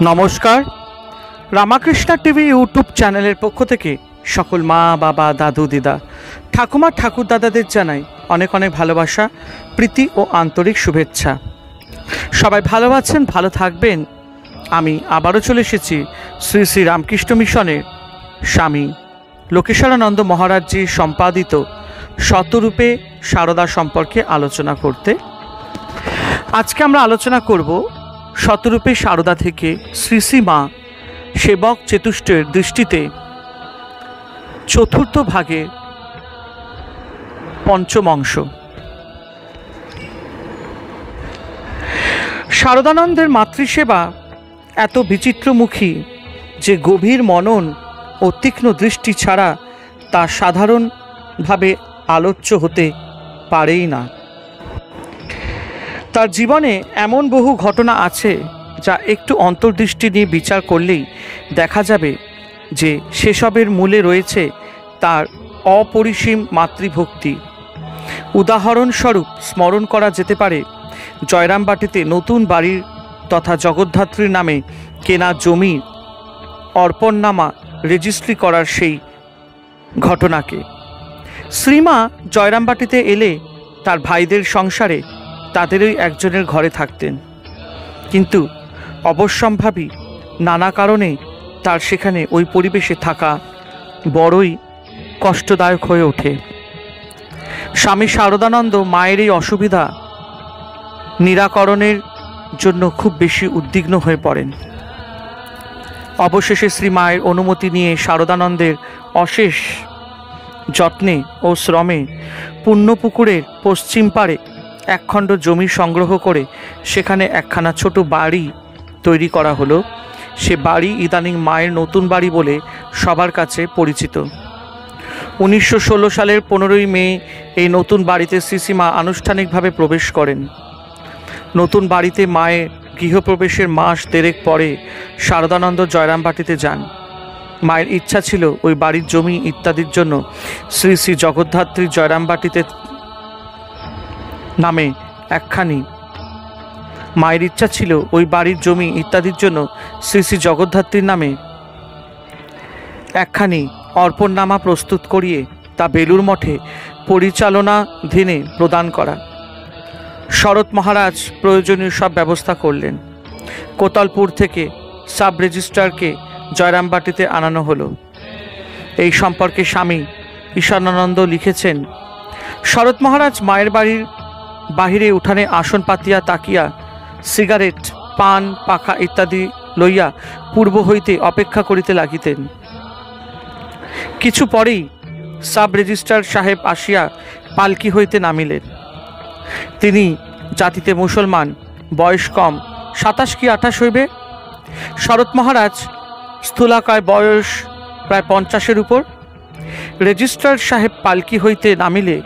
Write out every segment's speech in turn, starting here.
নমস্কার। Ramakrishna TV YouTube চ্যানেলের পক্ষ থেকে সকল মা বাবা দাদু দিদা ঠাকুমা ঠাকুর দাদাদের জানাই অনেক অনেক ভালোবাসা, প্রীতি ও আন্তরিক শুভেচ্ছা। সবাই ভালো আছেন, ভালো থাকবেন। আমি আবারও চলে এসেছি শ্রী শ্রী রামকৃষ্ণ মিশনের স্বামী লোকেশ্বরানন্দ মহারাজজির সম্পাদিত শতরূপে সারদা সম্পর্কে আলোচনা করতে। আজকে আমরা আলোচনা করব শতরূপে সারদা থেকে শ্রী শ্রী মা সেবক চেতুষ্টের দৃষ্টিতে চতুর্থ ভাগে পঞ্চম অংশ। শারদানন্দের মাতৃসেবা এত বিচিত্রমুখী যে গভীর মনন ও তীক্ষ্ণ দৃষ্টি ছাড়া তা সাধারণভাবে আলোচ্য হতে পারেই না। তার জীবনে এমন বহু ঘটনা আছে যা একটু অন্তর্দৃষ্টি নিয়ে বিচার করলেই দেখা যাবে যে সেসবের মূলে রয়েছে তার অপরিসীম মাতৃভক্তি। উদাহরণস্বরূপ স্মরণ করা যেতে পারে জয়রামবাটিতে নতুন বাড়ির তথা জগদ্ধাত্রীর নামে কেনা জমি অর্পণনামা রেজিস্ট্রি করার সেই ঘটনাকে। শ্রীমা জয়রামবাটিতে এলে তার ভাইদের সংসারে তাদেরই একজনের ঘরে থাকতেন, কিন্তু অবশ্যম্ভাবী নানা কারণে তার সেখানে ওই পরিবেশে থাকা বড়ই কষ্টদায়ক হয়ে ওঠে। স্বামী শারদানন্দ মায়ের এই অসুবিধা নিরাকরণের জন্য খুব বেশি উদ্বিগ্ন হয়ে পড়েন। অবশেষে শ্রী মায়ের অনুমতি নিয়ে শারদানন্দের অশেষ যত্নে ও শ্রমে পুণ্যপুকুরের পশ্চিম পাড়ে একখণ্ড জমি সংগ্রহ করে সেখানে একখানা ছোট বাড়ি তৈরি করা হলো। সে বাড়ি ইদানিং মায়ের নতুন বাড়ি বলে সবার কাছে পরিচিত। 1916 সালের 15ই মে এই নতুন বাড়িতে শ্রীশ্রীমা আনুষ্ঠানিকভাবে প্রবেশ করেন। নতুন বাড়িতে মায়ের গৃহপ্রবেশের মাস দেড়েক পরে শারদানন্দ জয়রামবাটিতে যান। মায়ের ইচ্ছা ছিল ওই বাড়ির জমি ইত্যাদির জন্য শ্রী শ্রী জগদ্ধাত্রী জয়রামবাটিতে নামে একখানি মায়ের ইচ্ছা ছিল ওই বাড়ির জমি ইত্যাদির জন্য শ্রী শ্রী জগদ্ধাত্রীর নামে একখানি অর্পণনামা প্রস্তুত করিয়ে তা বেলুর মঠে পরিচালনাধীনে প্রদান করা। শরৎ মহারাজ প্রয়োজনীয় সব ব্যবস্থা করলেন। কোতলপুর থেকে সাব রেজিস্ট্রারকে জয়রামবাটিতে আনানো হলো। এই সম্পর্কে স্বামী ঈশানানন্দ লিখেছেন, শরৎ মহারাজ মায়ের বাড়ির বাহিরে উঠানে আসন পাতিয়া তাকিয়া সিগারেট পান পাখা ইত্যাদি লইয়া পূর্ব হইতে অপেক্ষা করিতে লাগিতেন। কিছু পরেই সাব রেজিস্ট্রার সাহেব আসিয়া পালকি হইতে নামিলেন। তিনি জাতিতে মুসলমান, বয়স কম, 27 কি 28 হইবে। শরৎ মহারাজ স্থূলাকায়, বয়স প্রায় 50-এর উপর। রেজিস্ট্রার সাহেব পালকি হইতে নামিলে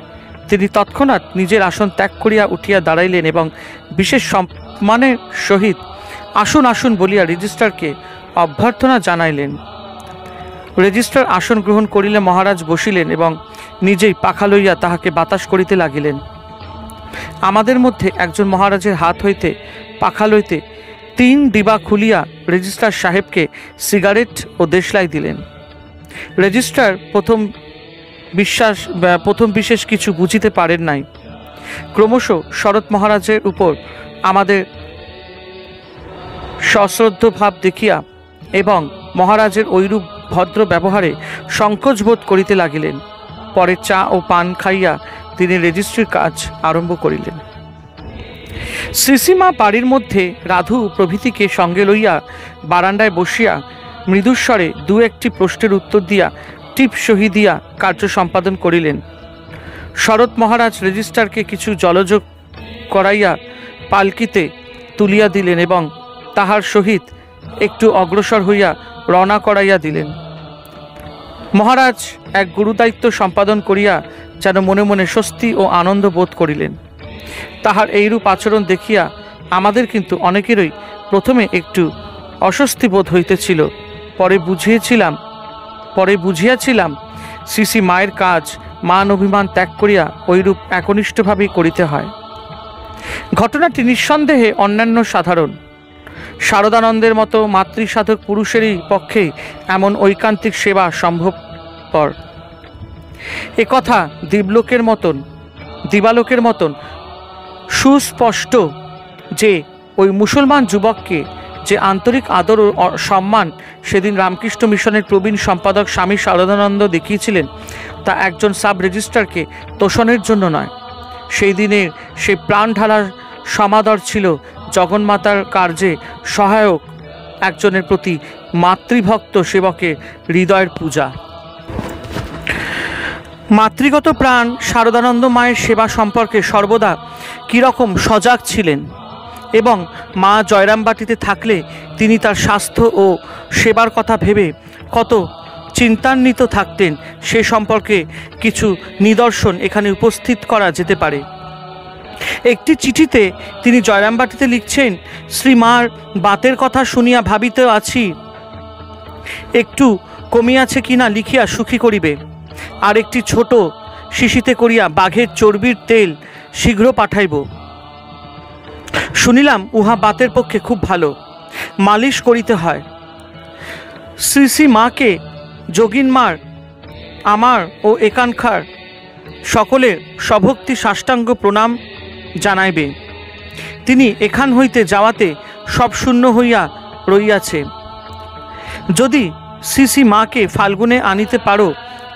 তিনি তৎক্ষণাৎ নিজের আসন ত্যাগ করিয়া উঠিয়া দাঁড়াইলেন এবং বিশেষ সম্মানের সহিত আসুন আসুন বলিয়া রেজিস্ট্রারকে অভ্যর্থনা জানাইলেন। রেজিস্ট্রার আসন গ্রহণ করিলে মহারাজ বসিলেন এবং নিজেই পাখা লইয়া তাহাকে বাতাস করিতে লাগিলেন। আমাদের মধ্যে একজন মহারাজের হাত হইতে পাখা লইতে 3 ডিবা খুলিয়া রেজিস্ট্রার সাহেবকে সিগারেট ও দেশলাই দিলেন। রেজিস্ট্রার প্রথম বিশেষ কিছু বুঝিতে পারেন নাই। ক্রমশ শরৎ মহারাজের উপর আমাদের সশ্রদ্ধ ভাব দেখিয়া এবং মহারাজের ঐরূপ ভদ্র ব্যবহারে সংকোচ বোধ করিতে লাগিলেন। পরে চা ও পান খাইয়া তিনি রেজিস্ট্রির কাজ আরম্ভ করিলেন। শ্রীশ্রীমা বাড়ির মধ্যে রাধু প্রভৃতিকে সঙ্গে লইয়া বারান্দায় বসিয়া মৃদুস্বরে 2-1টি প্রশ্নের উত্তর দিয়া টিপ সহি দিয়া কার্য সম্পাদন করিলেন। শরৎ মহারাজ রেজিস্ট্রারকে কিছু জলযোগ করাইয়া পালকিতে তুলিয়া দিলেন এবং তাহার সহিত একটু অগ্রসর হইয়া রওনা করাইয়া দিলেন। মহারাজ এক গুরুদায়িত্ব সম্পাদন করিয়া যেন মনে মনে স্বস্তি ও আনন্দ বোধ করিলেন। তাহার এইরূপ আচরণ দেখিয়া আমাদের কিন্তু অনেকেরই প্রথমে একটু অস্বস্তি বোধ হইতেছিল। পরে বুঝিয়াছিলাম শ্রী শ্রী মায়ের কাজ মান অভিমান ত্যাগ করিয়া ঐরূপ একনিষ্ঠভাবেই করিতে হয়। ঘটনাটি নিঃসন্দেহে অন্যান্য সাধারণ। শারদানন্দের মতো মাতৃসাধক পুরুষেরই পক্ষে এমন ঐকান্তিক সেবা সম্ভবপর। একথা দিবালোকের মতন সুস্পষ্ট যে ওই মুসলমান যুবককে যে আন্তরিক আদর ও সম্মান সেদিন রামকৃষ্ণ মিশনের প্রবীণ সম্পাদক স্বামী শারদানন্দ দেখিয়েছিলেন, তা একজন সাব রেজিস্ট্রারকে তোষণের জন্য নয়। সেই দিনের সেই প্রাণ ঢালার সমাদর ছিল জগন্মাতার কার্যে সহায়ক একজনের প্রতি মাতৃভক্ত সেবকের হৃদয়ের পূজা। মাতৃগত প্রাণ শারদানন্দ মায়ের সেবা সম্পর্কে সর্বদা কীরকম সজাগ ছিলেন এবং মা জয়রামবাটিতে থাকলে তিনি তার স্বাস্থ্য ও সেবার কথা ভেবে কত চিন্তান্বিত থাকতেন সে সম্পর্কে কিছু নিদর্শন এখানে উপস্থিত করা যেতে পারে। একটি চিঠিতে তিনি জয়রামবাটিতে লিখছেন, শ্রীমার বাতের কথা শুনিয়া ভাবিতে আছি, একটু কমিয়াছে কিনা লিখিয়া সুখী করিবে। আর একটি ছোট শিশিতে করিয়া বাঘের চর্বির তেল শীঘ্র পাঠাইব। শুনিলাম উহা বাতের পক্ষে খুব ভালো, মালিশ করিতে হয়। শ্রী শ্রী মাকে যোগিন মার আমার ও এখানকার সকলের সভক্তি সাষ্টাঙ্গ প্রণাম জানাইবে। তিনি এখান হইতে যাওয়াতে সব শূন্য হইয়া রইয়াছে। যদি শ্রী শ্রী মাকে ফাল্গুনে আনিতে পারো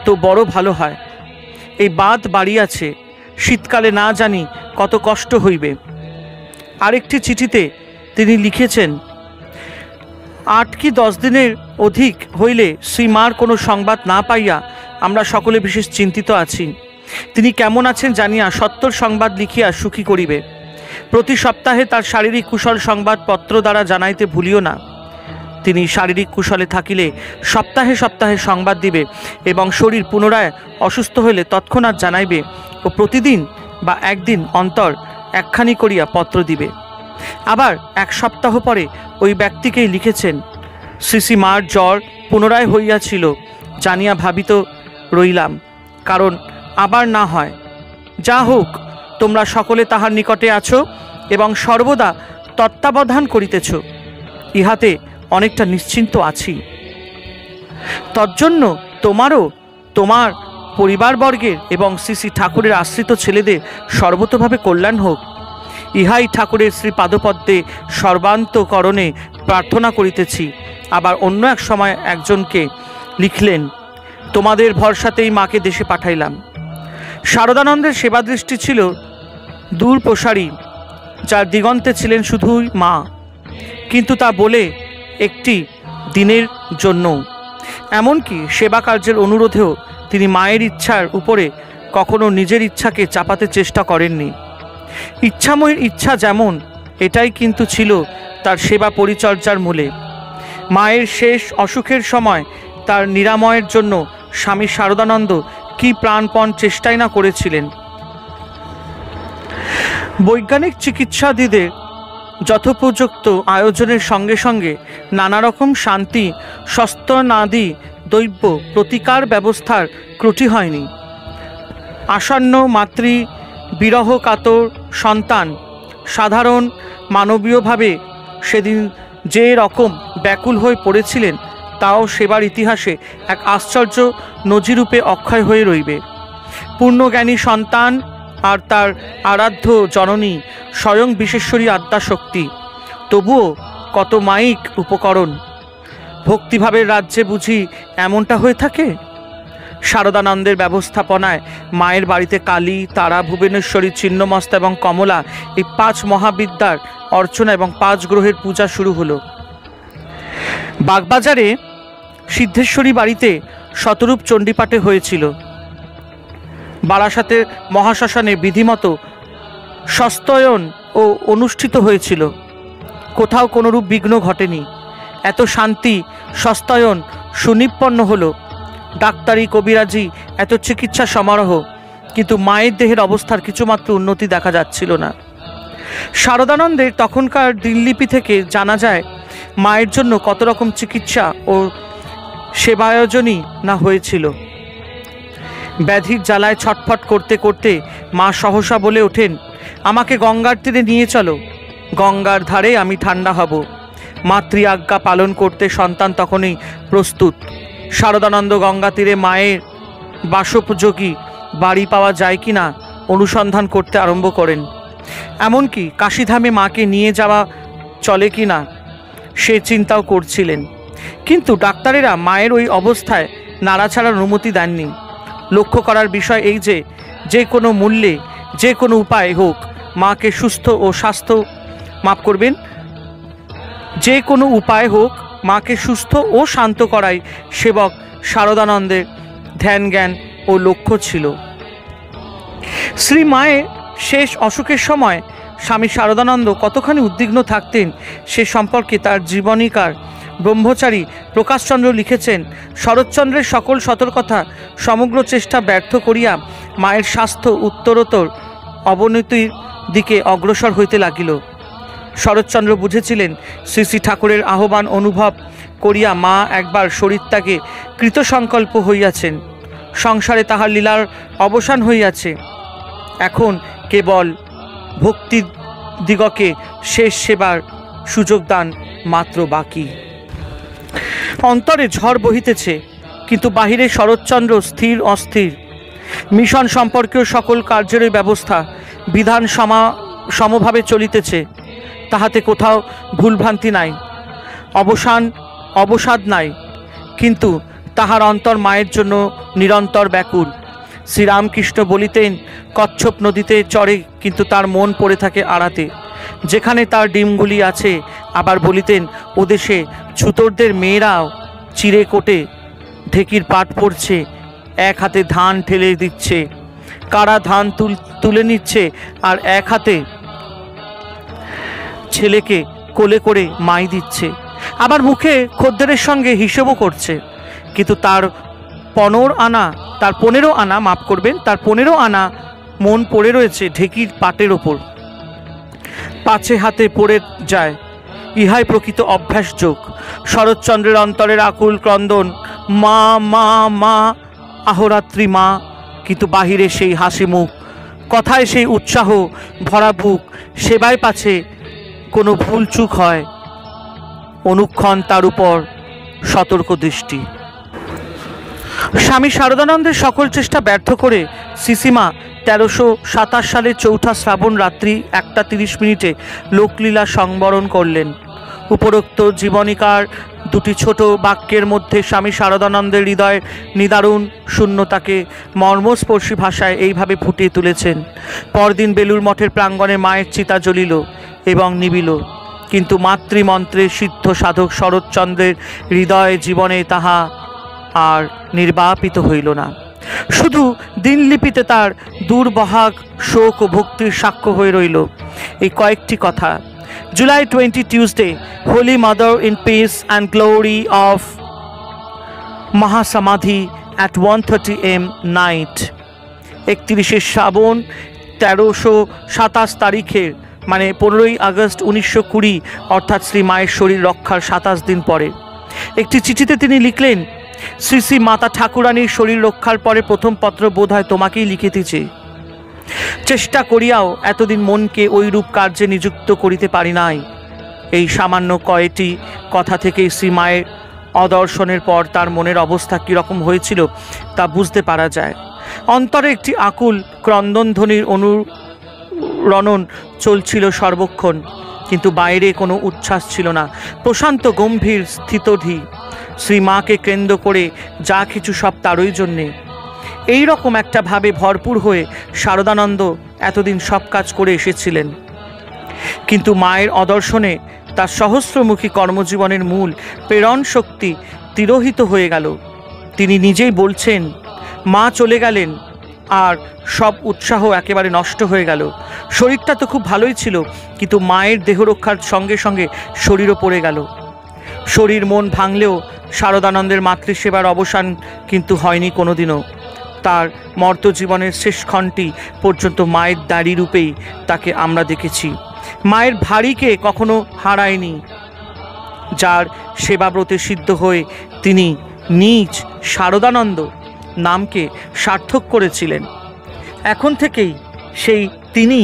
তো বড় ভালো হয়। এই বাত বাড়িয়াছে, শীতকালে না জানি কত কষ্ট হইবে। আরেকটি চিঠিতে তিনি লিখেছেন, 8 কি 10 দিনের অধিক হইলে শ্রীমার কোনো সংবাদ না পাইয়া আমরা সকলে বিশেষ চিন্তিত আছি। তিনি কেমন আছেন জানিয়া সত্তর সংবাদ লিখিয়া সুখী করিবে। প্রতি সপ্তাহে তার শারীরিক কুশল সংবাদ পত্র দ্বারা জানাইতে ভুলিও না। তিনি শারীরিক কুশলে থাকিলে সপ্তাহে সপ্তাহে সংবাদ দিবে এবং শরীর পুনরায় অসুস্থ হইলে তৎক্ষণাৎ জানাইবে ও প্রতিদিন বা একদিন অন্তর একখানি করিয়া পত্র দিবে। আবার 1 সপ্তাহ পরে ওই ব্যক্তিকেই লিখেছেন, শ্রী শ্রী মার জ্বর পুনরায় হইয়াছিল জানিয়া ভাবিত রইলাম, কারণ আবার না হয়। যা হোক, তোমরা সকলে তাহার নিকটে আছো এবং সর্বদা তত্ত্বাবধান করিতেছ, ইহাতে অনেকটা নিশ্চিন্ত আছি। তজ্জন্য তোমারও তোমার পরিবারবর্গের এবং শ্রী শ্রী ঠাকুরের আশ্রিত ছেলেদের সর্বতোভাবে কল্যাণ হোক, ইহাই ঠাকুরের শ্রী পাদপদ্মে সর্বান্তকরণে প্রার্থনা করিতেছি। আবার অন্য এক সময় একজনকে লিখলেন, তোমাদের ভরসাতেই মাকে দেশে পাঠাইলাম। শারদানন্দের সেবাদৃষ্টি ছিল দূর প্রসারী, যার দিগন্তে ছিলেন শুধুই মা, কিন্তু তা বলে একটি দিনের জন্য। এমনকি সেবা কার্যের অনুরোধেও তিনি মায়ের ইচ্ছার উপরে কখনো নিজের ইচ্ছাকে চাপাতে চেষ্টা করেননি। ইচ্ছাময়ের ইচ্ছা যেমন, এটাই কিন্তু ছিল তার সেবা পরিচর্যার মূলে। মায়ের শেষ অসুখের সময় তার নিরাময়ের জন্য স্বামী শারদানন্দ কি প্রাণপণ চেষ্টাই না করেছিলেন। বৈজ্ঞানিক চিকিৎসাদিদের যথোপযুক্ত আয়োজনের সঙ্গে সঙ্গে নানা রকম শান্তি সস্তনাদি দৈব্য প্রতিকার ব্যবস্থার ত্রুটি হয়নি। আসন্ন মাতৃ বিরহ কাতর সন্তান সাধারণ মানবীয়ভাবে সেদিন যে রকম ব্যাকুল হয়ে পড়েছিলেন, তাও সেবার ইতিহাসে এক আশ্চর্য নজিরূপে অক্ষয় হয়ে রইবে। পূর্ণজ্ঞানী সন্তান আর তার আরাধ্য জননী স্বয়ং বিশেশ্বরী আদ্যাশক্তি, তবুও কত মায়িক উপকরণ। ভক্তিভাবের রাজ্যে বুঝি এমনটা হয়ে থাকে? শারদানন্দের ব্যবস্থাপনায় মায়ের বাড়িতে কালী, তারা, ভুবনেশ্বরী, ছিন্নমস্তা এবং কমলা এই 5 মহাবিদ্যার অর্চনা এবং 5 গ্রহের পূজা শুরু হলো। বাগবাজারে সিদ্ধেশ্বরী বাড়িতে শতরূপ চণ্ডীপাঠে হয়েছিল। বারাসাতের মহাশ্মশানে বিধিমতো সস্তয়ন ও অনুষ্ঠিত হয়েছিল। কোথাও কোনোরূপ বিঘ্ন ঘটেনি। এত শান্তি সস্তয়ন সুনিপন্ন হলো, ডাক্তারি কবিরাজি এত চিকিৎসা সমারোহ, কিন্তু মায়ের দেহের অবস্থার কিছুমাত্র উন্নতি দেখা যাচ্ছিল না। শারদানন্দের তখনকার দিনলিপি থেকে জানা যায় মায়ের জন্য কত রকম চিকিৎসা ও সেবায়োজনই না হয়েছিল। ব্যাধির জ্বালায় ছটফট করতে করতে মা সহসা বলে ওঠেন, আমাকে গঙ্গার তীরে নিয়ে চলো, গঙ্গার ধারে আমি ঠান্ডা হব। মাতৃ আজ্ঞা পালন করতে সন্তান তখনই প্রস্তুত। শারদানন্দ গঙ্গা তীরে মায়ের বাসোপযোগী বাড়ি পাওয়া যায় কি না অনুসন্ধান করতে আরম্ভ করেন। এমনকি কাশীধামে মাকে নিয়ে যাওয়া চলে কি না সে চিন্তাও করছিলেন। কিন্তু ডাক্তারেরা মায়ের ওই অবস্থায় নাড়াছাড়ার অনুমতি দেননি। লক্ষ্য করার বিষয় এই যে, যে কোনো মূল্যে যে কোনো উপায় হোক মাকে সুস্থ ও যে কোনো উপায় হোক মাকে সুস্থ ও শান্ত করাই সেবক শারদানন্দের ধ্যান জ্ঞান ও লক্ষ্য ছিল। শ্রী মায়ের শেষ অসুখের সময় স্বামী শারদানন্দ কতখানি উদ্বিগ্ন থাকতেন সে সম্পর্কে তার জীবনীকার ব্রহ্মচারী প্রকাশচন্দ্র লিখেছেন, শরৎচন্দ্রের সকল সতর্কতা সমগ্র চেষ্টা ব্যর্থ করিয়া মায়ের স্বাস্থ্য উত্তরোত্তর অবনতির দিকে অগ্রসর হইতে লাগিল। শরৎচন্দ্র বুঝেছিলেন শ্রী শ্রী ঠাকুরের আহ্বান অনুভব করিয়া মা একবার শরীরত্যাগে কৃতসংকল্প হইয়াছেন, সংসারে তাহার লীলার অবসান হইয়াছে, এখন কেবল ভক্তিদিগকে শেষ সেবার সুযোগ দান মাত্র বাকি। অন্তরে ঝড় বহিতেছে, কিন্তু বাহিরে শরৎচন্দ্র স্থির অস্থির। মিশন সম্পর্কীয় সকল কার্যেরই ব্যবস্থা বিধান সমভাবে চলিতেছে, তাহাতে কোথাও ভুলভ্রান্তি নাই, অবসাদ নাই, কিন্তু তাহার অন্তর মায়ের জন্য নিরন্তর ব্যাকুল। শ্রীরামকৃষ্ণ বলিতেন কচ্ছপ নদীতে চড়ে, কিন্তু তার মন পড়ে থাকে আড়াতে, যেখানে তার ডিমগুলি আছে। আবার বলিতেন ওদেশে ছুতোরদের মেয়েরাও চিরে কোটে ঢেকির পাট পড়ছে, এক হাতে ধান ঠেলে দিচ্ছে, কারা ধান তুলে নিচ্ছে আর এক হাতে ছেলেকে কোলে করে মাই দিচ্ছে, আবার মুখে খদ্দেরের সঙ্গে হিসেবও করছে। কিন্তু তার 15 আনা মন পড়ে রয়েছে ঢেকির পাটের ওপর, পাছে হাতে পড়ে যায়। ইহাই প্রকৃত অভ্যাস যোগ। শরৎচন্দ্রের অন্তরের আকুল ক্রন্দন, মা মা মা, আহরাত্রি মা, কিন্তু বাহিরে সেই হাসি মুখ, কথায় সেই উৎসাহ ভরা বুক, সেবায় পাছে কোনো ভুল চুক হয়, অনুক্ষণ তার উপর সতর্ক দৃষ্টি। স্বামী শারদানন্দের সকল চেষ্টা ব্যর্থ করে সিসিমা 1327 সালের 4 শ্রাবণ রাত্রি 1:30 লোকলীলা সংবরণ করলেন। উপরোক্ত জীবনীকার দুটি ছোট বাক্যের মধ্যে স্বামী শারদানন্দের হৃদয়ের নিদারুণ শূন্যতাকে মর্মস্পর্শী ভাষায় এইভাবে ফুটিয়ে তুলেছেন। পরদিন বেলুর মঠের প্রাঙ্গণে মায়ের চিতা জ্বলিল এবং নিবিল, কিন্তু মাতৃমন্ত্রের সিদ্ধ সাধক শরৎচন্দ্রের হৃদয় জীবনে তাহা আর নির্বাপিত হইল না। শুধু দিনলিপিতে তার দুর্বহাগ শোক ও ভক্তির সাক্ষ্য হয়ে রইল এই কয়েকটি কথা: July 20, Tuesday, Holy Mother in peace and glory of Mahasamadhi at 1:30 AM night. 31 শ্রাবণ 1327 তারিখের মানে 15 আগস্ট 1920, অর্থাৎ শ্রী মায়ের শরীর রক্ষার 27 দিন পরে একটি চিঠিতে তিনি লিখলেন, শ্রী শ্রী মাতা ঠাকুরানীর শরীর রক্ষার পরে প্রথম পত্র বোধ হয় তোমাকেই লিখিতেছি। চেষ্টা করিয়াও এতদিন মনকে ওইরূপ কার্যে নিযুক্ত করিতে পারি নাই। এই সামান্য কয়েকটি কথা থেকেই শ্রী মায়ের অদর্শনের পর তার মনের অবস্থা কীরকম হয়েছিল তা বুঝতে পারা যায়। অন্তরে একটি আকুল ক্রন্দনধ্বনির অনুরণন চলছিল সর্বক্ষণ, কিন্তু বাইরে কোনো উচ্ছ্বাস ছিল না। প্রশান্ত গম্ভীর স্থিতধী শ্রী মাকে কেন্দ্র করে যা কিছু সব তারই জন্যে। এই রকম একটা ভাবে ভরপুর হয়ে শারদানন্দ এতদিন সব কাজ করে এসেছিলেন, কিন্তু মায়ের অদর্শনে তার সহস্রমুখী কর্মজীবনের মূল প্রেরণ শক্তি তিরোহিত হয়ে গেল। তিনি নিজেই বলছেন, মা চলে গেলেন আর সব উৎসাহ একেবারে নষ্ট হয়ে গেল। শরীরটা তো খুব ভালোই ছিল, কিন্তু মায়ের দেহরক্ষার সঙ্গে সঙ্গে শরীরও পড়ে গেল। শরীর মন ভাঙলেও শারদানন্দের মাতৃসেবার অবসান কিন্তু হয়নি কোনোদিনও। তার মর্ত্যজীবনের শেষ ক্ষণটি পর্যন্ত মায়ের দাড়ি রূপেই তাকে আমরা দেখেছি। মায়ের ভারীকে কখনো হারায়নি, যার সেবাব্রতে সিদ্ধ হয়ে তিনি নিজ শারদানন্দ নামকে সার্থক করেছিলেন। এখন থেকেই তিনি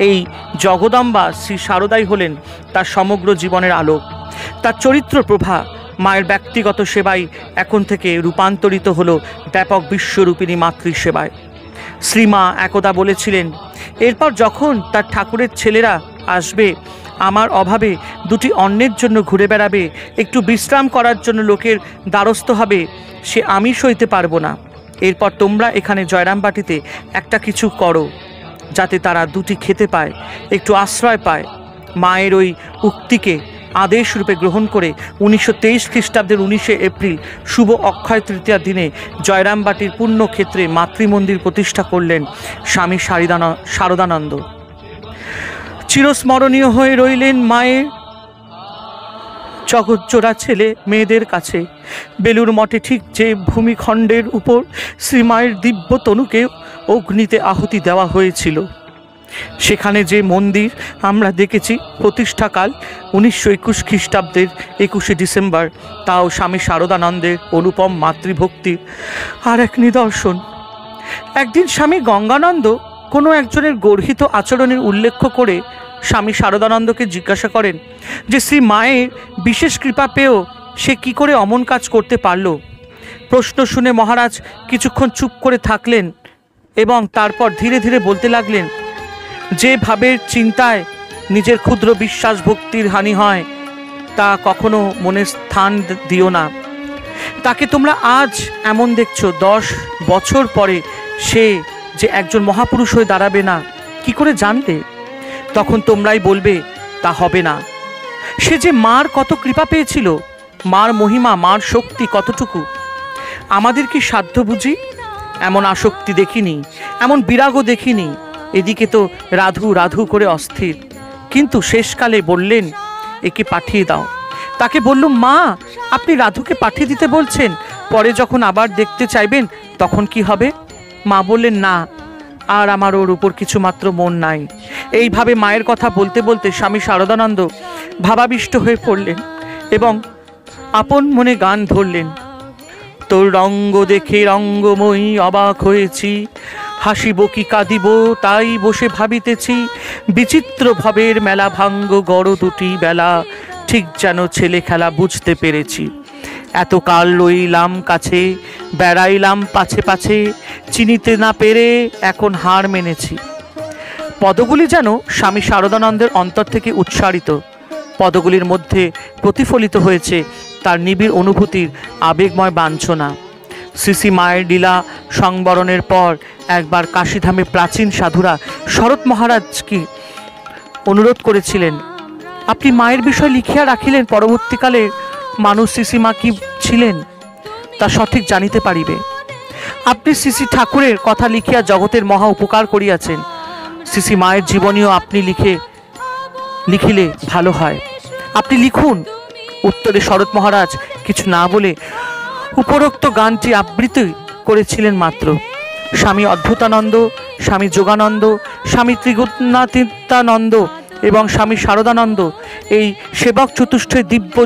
এই জগদম্বা শ্রী শারদাই হলেন তার সমগ্র জীবনের আলোক। তার চরিত্র প্রভা মায়ের ব্যক্তিগত সেবায় এখন থেকে রূপান্তরিত হলো ব্যাপক বিশ্বরূপিণী মাতৃসেবায়। শ্রীমা একদা বলেছিলেন, এরপর যখন তার ঠাকুরের ছেলেরা আসবে, আমার অভাবে দুটি অন্নের জন্য ঘুরে বেড়াবে, একটু বিশ্রাম করার জন্য লোকের দ্বারস্থ হবে, সে আমি সইতে পারবো না। এরপর তোমরা এখানে জয়রামবাটিতে একটা কিছু করো, যাতে তারা দুটি খেতে পায়, একটু আশ্রয় পায়। মায়ের ওই উক্তিকে আদেশ রূপে গ্রহণ করে 1923 খ্রিস্টাব্দের 19শে এপ্রিল শুভ অক্ষয় তৃতীয়ার দিনে জয়রামবাটির পুণ্যক্ষেত্রে মাতৃমন্দির প্রতিষ্ঠা করলেন স্বামী শারদানন্দ। চিরস্মরণীয় হয়ে রইলেন মায়ের জগৎজোড়া ছেলে মেয়েদের কাছে। বেলুর মঠে ঠিক যে ভূমিখণ্ডের উপর শ্রীমায়ের দিব্য তনুকে অগ্নিতে আহুতি দেওয়া হয়েছিল, সেখানে যে মন্দির আমরা দেখেছি প্রতিষ্ঠাকাল 1921 খ্রিস্টাব্দের 21শে ডিসেম্বর, তাও স্বামী শারদানন্দের অনুপম মাতৃভক্তির আর এক নিদর্শন। একদিন স্বামী গঙ্গানন্দ কোনো একজনের গর্হিত আচরণের উল্লেখ করে স্বামী শারদানন্দকে জিজ্ঞাসা করেন যে শ্রী মায়ের বিশেষ কৃপা পেয়েও সে কি করে অমন কাজ করতে পারল। প্রশ্ন শুনে মহারাজ কিছুক্ষণ চুপ করে থাকলেন এবং তারপর ধীরে ধীরে বলতে লাগলেন, যে ভাবের চিন্তায় নিজের ক্ষুদ্র বিশ্বাস ভক্তির হানি হয়, তা কখনো মনে স্থান দিও না। তাকে তোমরা আজ এমন দেখছো, 10 বছর পরে সে যে একজন মহাপুরুষ হয়ে দাঁড়াবে না, কি করে জানলে? তখন তোমরাই বলবে তা হবে না। সে যে মার কত কৃপা পেয়েছিল, মার মহিমা, মার শক্তি কতটুকু আমাদের কি সাধ্য বুঝি? এমন আসক্তি দেখিনি, এমন বিরাগও দেখিনি। এদিকে তো রাধু রাধু করে অস্থির, কিন্তু শেষকালে বললেন একে পাঠিয়ে দাও। তাকে বললুম, মা আপনি রাধুকে পাঠিয়ে দিতে বলছেন, পরে যখন আবার দেখতে চাইবেন তখন কি হবে? মা বললেন, না, আর আমার ওর উপর কিছু মাত্র মন নাই। এইভাবে মায়ের কথা বলতে বলতে স্বামী শারদানন্দ ভাবাবিষ্ট হয়ে পড়লেন এবং আপন মনে গান ধরলেন। তোর রঙ্গ দেখে রঙ্গময়ী অবাক হয়েছি, হাসিব কি কাঁদিব তাই বসে ভাবিতেছি, বিচিত্র ভবের মেলা ভাঙ্গ গড় দুটি বেলা, ঠিক যেন ছেলে খেলা বুঝতে পেরেছি। এতকাল রইলাম কাছে, বেড়াইলাম পাছে পাছে, চিনিতে না পেরে এখন হার মেনেছি। পদগুলি যেন স্বামী শারদানন্দের অন্তর থেকে উচ্চারিত। পদগুলির মধ্যে প্রতিফলিত হয়েছে তার নিবিড় অনুভূতির আবেগময় বাঞ্ছনা। শ্রী মায়ের লীলা সংবরণের পর একবার কাশীধামে প্রাচীন সাধুরা শরৎ মহারাজকে অনুরোধ করেছিলেন, আপনি মায়ের বিষয় লিখিয়া রাখিলেন, পরবর্তীকালে মানুষ শ্রীমা কি ছিলেন তা সঠিক জানিতে পারিবে। আপনি শ্রী ঠাকুরের কথা লিখিয়া জগতের মহা উপকার করিয়াছেন, শ্রী মায়ের জীবনীও আপনি লিখিলে ভালো হয়, আপনি লিখুন। উত্তরে শরৎ মহারাজ কিছু না বলে উপরোক্ত গানটি আবৃত্তি করেছিলেন মাত্র। স্বামী অদ্ভুতানন্দ, স্বামী যোগানন্দ, স্বামী ত্রিগুণাতীতানন্দ এবং স্বামী শারদানন্দ এই সেবক চতুষ্টয় দিব্য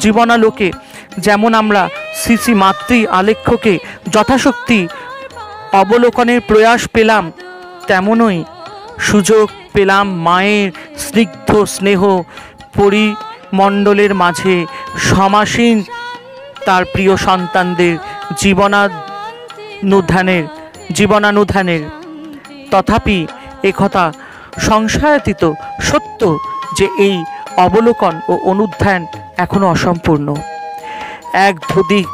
জীবনালোকে যেমন আমরা শ্রী মাতৃ আলেখ্যকে যথাশক্তি অবলোকনের প্রয়াস পেলাম, তেমনই সুযোগ পেলাম মায়ের স্নিগ্ধ স্নেহ পরিমণ্ডলের মাঝে সমাসীন তার প্রিয় সন্তানদের জীবনানুধানের। তথাপি একথা সংশয়াতীত সত্য যে এই অবলোকন ও অনুধ্যান এখনো অসম্পূর্ণ। এক ধদিক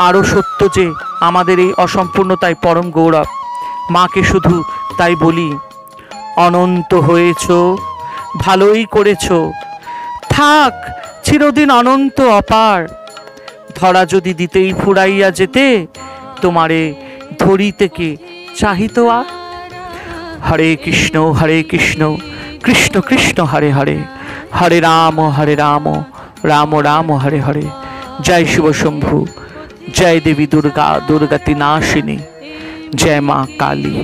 আরও সত্য যে আমাদের এই অসম্পূর্ণতাই পরম গৌরব। মাকে শুধু তাই বলি, অনন্ত হয়েছ, ভালোই করেছ, থাক চিরদিন অনন্ত অপার। ধরা যদি দিতেই ফুরাইয়া যেতে, তোমারে ধরিতে কে চাহিত আর। হরে কৃষ্ণ কৃষ্ণ কৃষ্ণ হরে হরে, হরে রাম রাম রাম হরে হরে। জয় শিব শম্ভু, জয় দেবী দুর্গা দুর্গতি নাশিনী, জয় মা কালী।